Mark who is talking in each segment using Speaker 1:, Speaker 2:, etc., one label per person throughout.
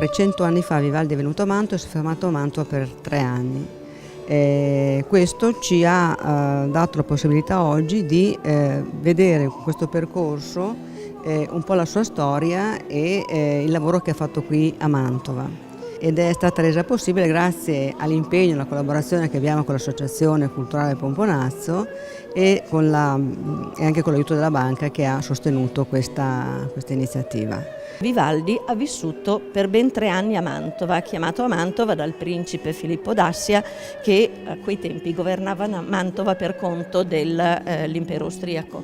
Speaker 1: oltre 100 anni fa Vivaldi è venuto a Mantova e si è fermato a Mantova per 3 anni. Questo ci ha dato la possibilità oggi di vedere questo percorso, un po' la sua storia e il lavoro che ha fatto qui a Mantova. Ed è stata resa possibile grazie all'impegno e alla collaborazione che abbiamo con l'Associazione Culturale Pomponazzo e anche con l'aiuto della banca che ha sostenuto questa iniziativa.
Speaker 2: Vivaldi ha vissuto per ben 3 anni a Mantova, chiamato a Mantova dal principe Filippo d'Assia che a quei tempi governava Mantova per conto dell'impero austriaco.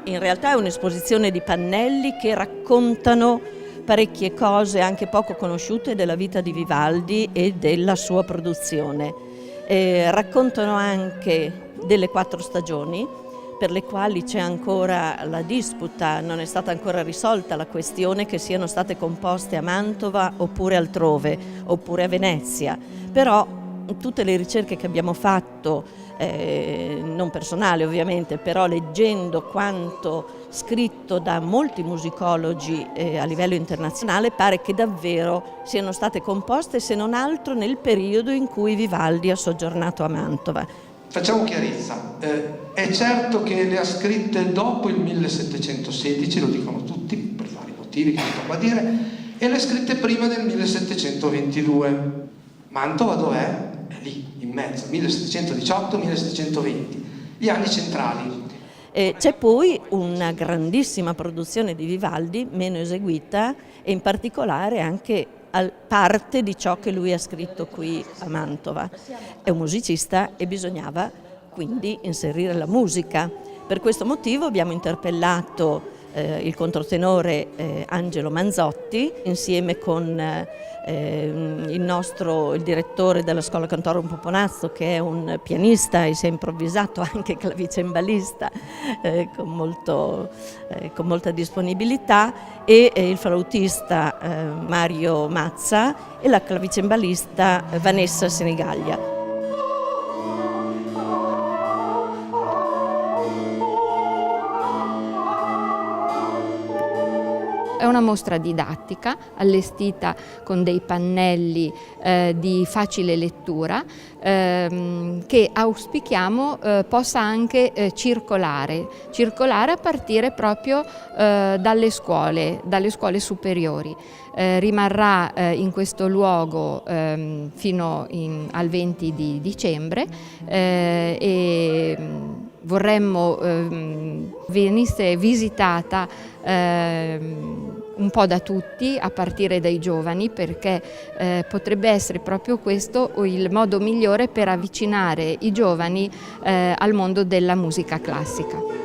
Speaker 2: In realtà è un'esposizione di pannelli che raccontano parecchie cose anche poco conosciute della vita di Vivaldi e della sua produzione. Raccontano anche delle 4 stagioni per le quali c'è ancora la disputa, non è stata ancora risolta la questione che siano state composte a Mantova oppure altrove, oppure a Venezia. Però tutte le ricerche che abbiamo fatto, non personali ovviamente, però leggendo quanto scritto da molti musicologi a livello internazionale, pare che davvero siano state composte se non altro nel periodo in cui Vivaldi ha soggiornato a Mantova.
Speaker 3: Facciamo chiarezza, è certo che le ha scritte dopo il 1716, lo dicono tutti per vari motivi che non sto qua a dire, e le ha scritte prima del 1722. Mantova dov'è? È lì, in mezzo, 1718-1720, gli anni centrali.
Speaker 2: C'è poi una grandissima produzione di Vivaldi, meno eseguita, e in particolare anche parte di ciò che lui ha scritto qui a Mantova. È un musicista e bisognava quindi inserire la musica. Per questo motivo abbiamo interpellato il controtenore Angelo Manzotti insieme con il direttore della Scuola Cantorum Pomponazzo, che è un pianista e si è improvvisato anche clavicembalista con molta disponibilità, e il flautista Mario Mazza e la clavicembalista Vanessa Senigallia.
Speaker 4: È una mostra didattica allestita con dei pannelli di facile lettura che auspichiamo possa anche circolare a partire proprio dalle scuole superiori. Rimarrà in questo luogo fino al 20 di dicembre e vorremmo venisse visitata un po' da tutti, a partire dai giovani, perché potrebbe essere proprio questo il modo migliore per avvicinare i giovani al mondo della musica classica.